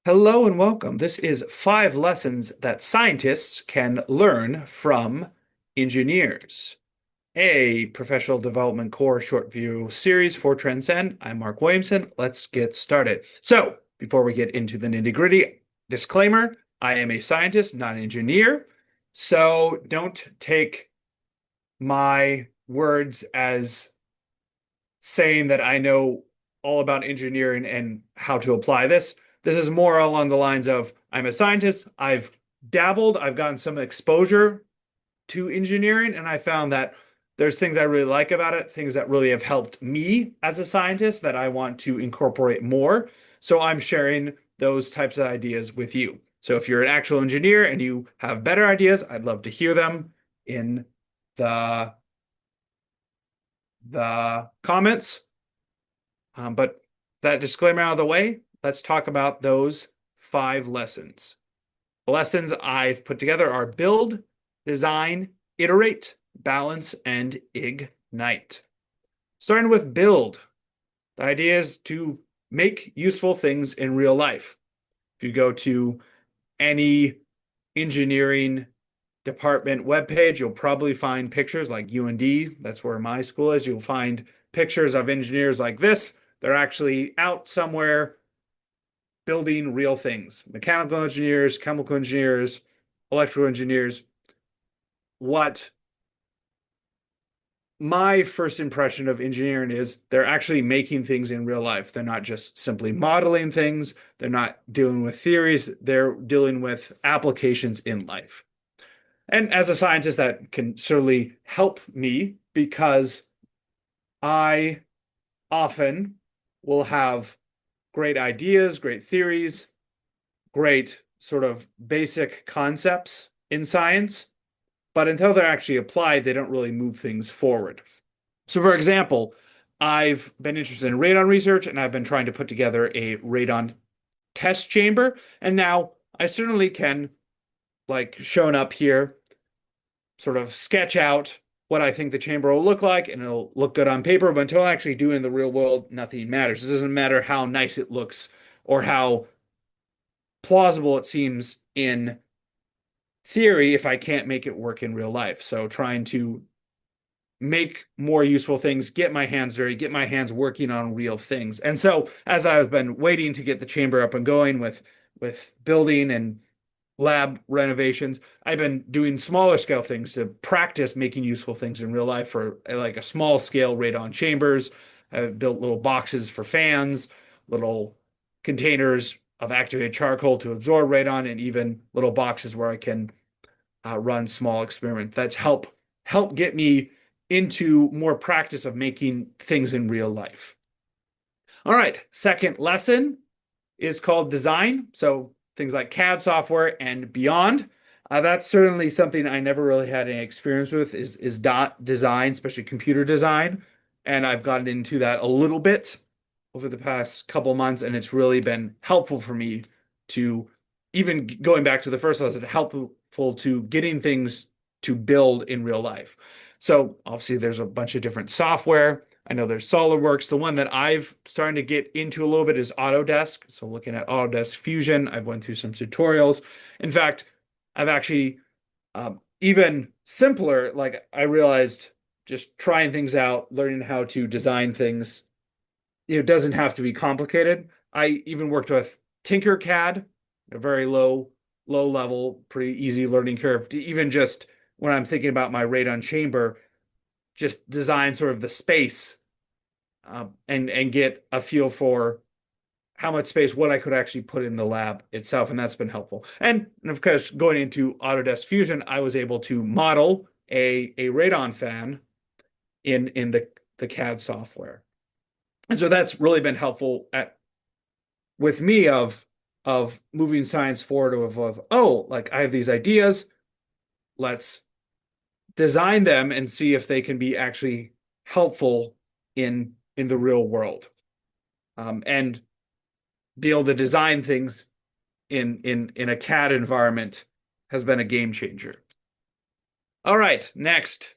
Hello and welcome. This is 5 lessons that scientists can learn from engineers, a professional development core short view series for Transcend. I'm Mark Williamson. Let's get started. So, before we get into the nitty-gritty, disclaimer, I am a scientist, not an engineer. So, don't take my words as saying that I know all about engineering and how to apply this. This is more along the lines of I'm a scientist, I've dabbled, I've gotten some exposure to engineering, and I found that there's things I really like about it, things that really have helped me as a scientist that I want to incorporate more. So I'm sharing those types of ideas with you. So if you're an actual engineer and you have better ideas, I'd love to hear them in the comments. But that disclaimer out of the way, let's talk about those 5 lessons. The lessons I've put together are build, design, iterate, balance, and ignite. Starting with build, the idea is to make useful things in real life. If you go to any engineering department webpage, you'll probably find pictures like UND. That's where my school is. You'll find pictures of engineers like this. They're actually out somewhere building real things. Mechanical engineers, chemical engineers, electrical engineers. What my first impression of engineering is they're actually making things in real life. They're not just simply modeling things. They're not dealing with theories. They're dealing with applications in life. And as a scientist, that can certainly help me because I often will have great ideas, great theories, great sort of basic concepts in science, but until they're actually applied, they don't really move things forward. So, for example, I've been interested in radon research and I've been trying to put together a radon test chamber. And now I certainly can, like shown up here, sort of sketch out what I think the chamber will look like, and it'll look good on paper. But until I actually do it in the real world, nothing matters. It doesn't matter how nice it looks or how plausible it seems in theory if I can't make it work in real life. So trying to make more useful things, get my hands dirty, get my hands working on real things. And so as I've been waiting to get the chamber up and going with building and lab renovations, I've been doing smaller scale things to practice making useful things in real life for like a small scale radon chambers. I've built little boxes for fans, little containers of activated charcoal to absorb radon, and even little boxes where I can run small experiments. That's help get me into more practice of making things in real life. All right, second lesson is called design. So things like CAD software and beyond. That's certainly something I never really had any experience with is dot design, especially computer design. And I've gotten into that a little bit over the past couple months, and it's really been helpful for me to even going back to the first lesson, helpful to getting things to build in real life. So obviously there's a bunch of different software. I know there's SolidWorks. The one that I've started to get into a little bit is Autodesk. So looking at Autodesk Fusion, I've went through some tutorials. In fact, I've actually even simpler, like I realized just trying things out, learning how to design things, it doesn't have to be complicated. I even worked with Tinkercad, a very low level, pretty easy learning curve to even just when I'm thinking about my radon chamber, just design sort of the space and get a feel for how much space, what I could actually put in the lab itself, and that's been helpful. And of course, going into Autodesk Fusion, I was able to model a radon fan in the CAD software, and so that's really been helpful at with me of moving science forward of oh, like I have these ideas, let's design them and see if they can be actually helpful in the real world, and be able to design things in a CAD environment has been a game changer. All right, next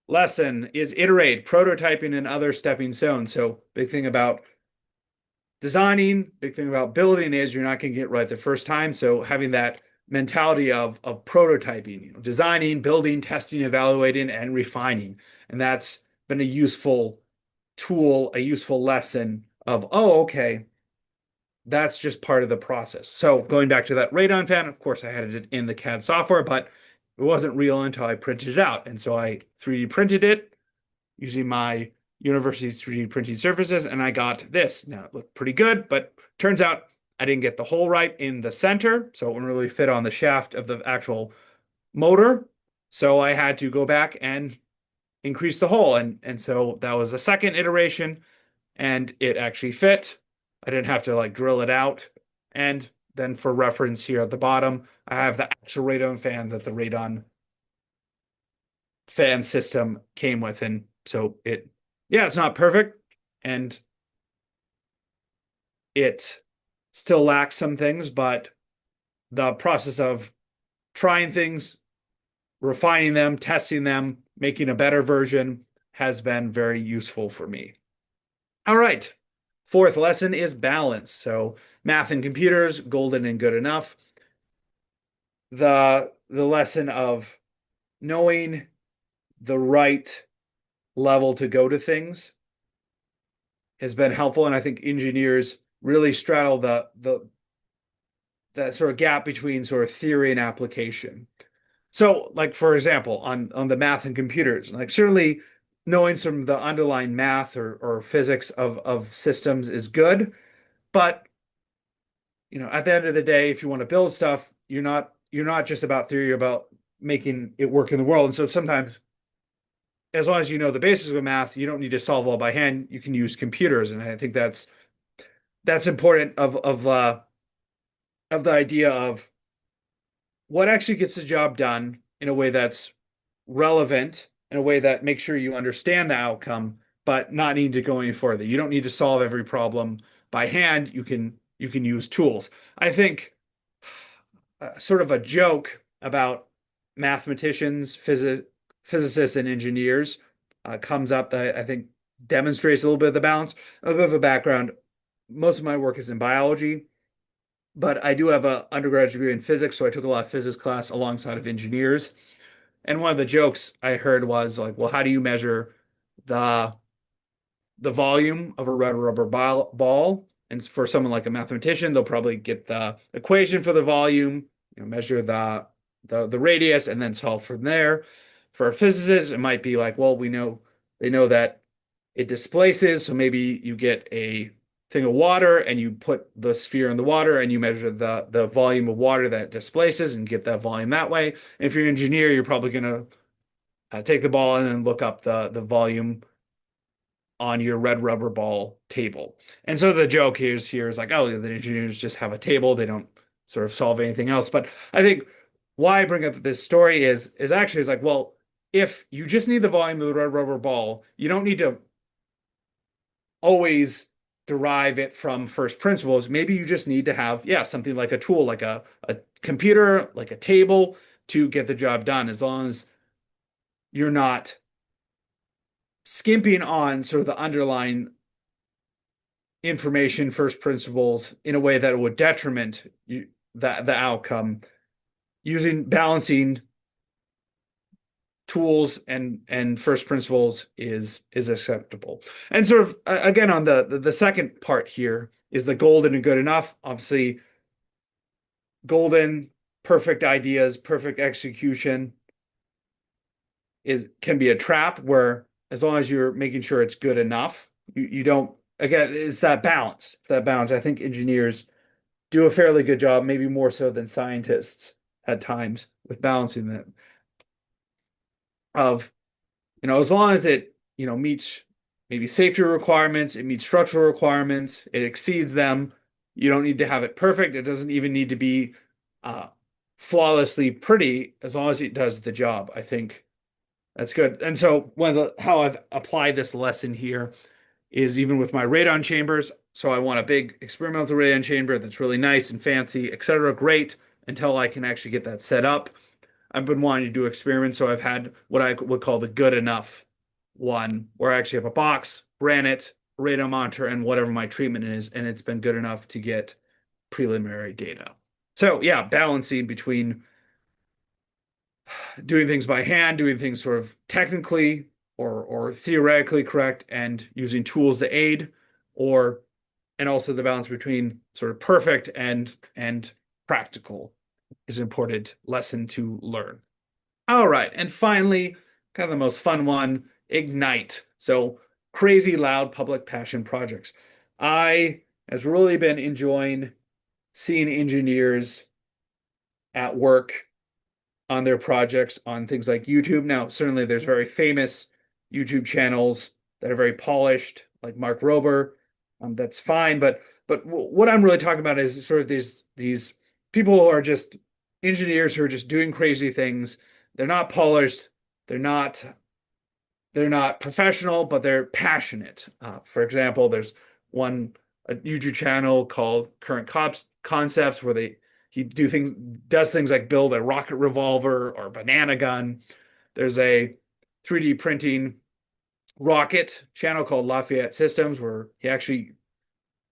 lesson is iterate, prototyping, and other stepping stones. So big thing about designing, big thing about building is you're not going to get right the first time. So having that mentality of prototyping, designing, building, testing, evaluating, and refining. And that's been a useful tool, a useful lesson of, oh, okay, that's just part of the process. So going back to that radon fan, of course, I had it in the CAD software, but it wasn't real until I printed it out. And so I 3D printed it using my university's 3D printing surfaces, and I got this. Now it looked pretty good, but turns out I didn't get the hole right in the center, so it wouldn't really fit on the shaft of the actual motor. So I had to go back and increase the hole, and so that was a second iteration, and it actually fit. I didn't have to like drill it out. And then for reference here at the bottom, I have the actual radon fan that the radon fan system came with. And so yeah, it's not perfect and it still lacks some things, but the process of trying things, refining them, testing them, making a better version has been very useful for me. All right. Fourth lesson is balance. So math and computers, golden and good enough. The lesson of knowing the right level to go to things has been helpful. And I think engineers really straddle the that sort of gap between sort of theory and application. So, like for example, on the math and computers, like certainly knowing some of the underlying math or physics of systems is good, but at the end of the day, if you want to build stuff, you're not just about theory, you're about making it work in the world. And so sometimes, as long as you know the basics of math, you don't need to solve all by hand. You can use computers, and I think that's important of the idea of what actually gets the job done in a way that's relevant, in a way that makes sure you understand the outcome, but not need to go any further. You don't need to solve every problem by hand. You can use tools. I think sort of a joke about mathematicians, physicists, and engineers comes up that I think demonstrates a little bit of the balance. A little bit of a background. Most of my work is in biology, but I do have an undergraduate degree in physics, so I took a lot of physics class alongside of engineers. And one of the jokes I heard was like, well, how do you measure the the volume of a red rubber ball? And for someone like a mathematician, they'll probably get the equation for the volume, measure the radius, and then solve from there. For a physicist, it might be like, well, they know that it displaces, so maybe you get a thing of water and you put the sphere in the water and you measure the volume of water that displaces and get that volume that way. And if you're an engineer, you're probably going to take the ball and then look up the volume on your red rubber ball table. And so the joke here is like, oh, the engineers just have a table. They don't sort of solve anything else. But I think why I bring up this story is actually is like, well, if you just need the volume of the red rubber ball, you don't need to always derive it from first principles. Maybe you just need to have, yeah, something like a tool, like a computer, like a table to get the job done, as long as you're not skimping on sort of the underlying information, first principles in a way that would detriment the outcome. Using balancing tools and first principles is acceptable. And sort of again on the second part here is the golden and good enough. Obviously, golden, perfect ideas, perfect execution can be a trap where as long as you're making sure it's good enough, you don't again, it's that balance. That balance. I think engineers do a fairly good job, maybe more so than scientists at times, with balancing them of as long as it meets maybe safety requirements, it meets structural requirements, it exceeds them. You don't need to have it perfect. It doesn't even need to be uh, flawlessly pretty, as long as it does the job. I think that's good. And so how I've applied this lesson here is even with my radon chambers. So I want a big experimental radon chamber that's really nice and fancy, etc. Great, until I can actually get that set up. I've been wanting to do experiments, so I've had what I would call the good enough one, where I actually have a box, ran it, radon monitor and whatever my treatment is, and it's been good enough to get preliminary data. So yeah, balancing between doing things by hand, doing things sort of technically or theoretically correct, and using tools to aid, or and also the balance between sort of perfect and practical is an important lesson to learn. All right, and finally, kind of the most fun one, ignite. So crazy loud public passion projects. I has really been enjoying seeing engineers at work on their projects on things like YouTube. Now, certainly there's very famous YouTube channels that are very polished, like Mark Rober. That's fine, but what I'm really talking about is sort of these people who are just engineers who are just doing crazy things. They're not polished. They're not they're not professional, but they're passionate. For example, there's a YouTube channel called Current Cops Concepts where he does things like build a rocket revolver or banana gun. There's a 3D printing rocket channel called Lafayette Systems where he actually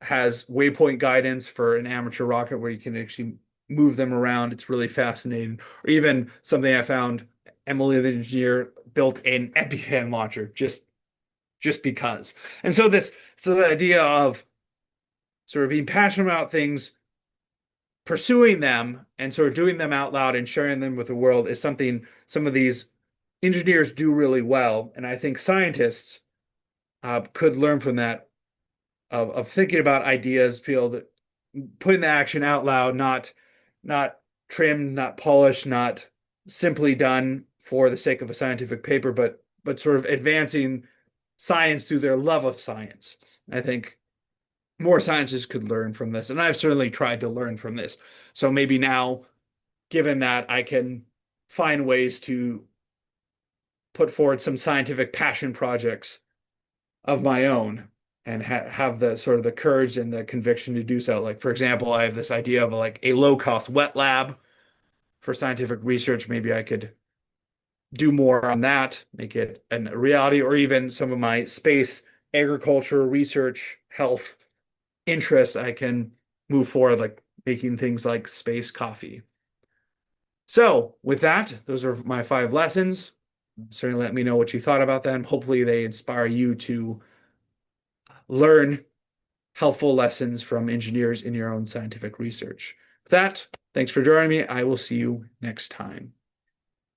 has waypoint guidance for an amateur rocket where you can actually move them around. It's really fascinating. Or even something I found, Emily the engineer built an EpiPen launcher just because. And so the idea of sort of being passionate about things, pursuing them, and sort of doing them out loud and sharing them with the world is something some of these engineers do really well. And I think scientists could learn from that of thinking about ideas, feel that putting the action out loud, not trimmed, not polished, not simply done for the sake of a scientific paper, but sort of advancing science through their love of science. I think more scientists could learn from this, and I've certainly tried to learn from this. So maybe now, given that, I can find ways to put forward some scientific passion projects of my own and have the sort of the courage and the conviction to do so. Like, for example, I have this idea of like a low cost wet lab for scientific research. Maybe I could do more on that, make it a reality, or even some of my space, agriculture, research, health interests, I can move forward, like making things like space coffee. So, with that, those are my 5 lessons. Certainly let me know what you thought about them. Hopefully, they inspire you to learn helpful lessons from engineers in your own scientific research. With that, thanks for joining me. I will see you next time.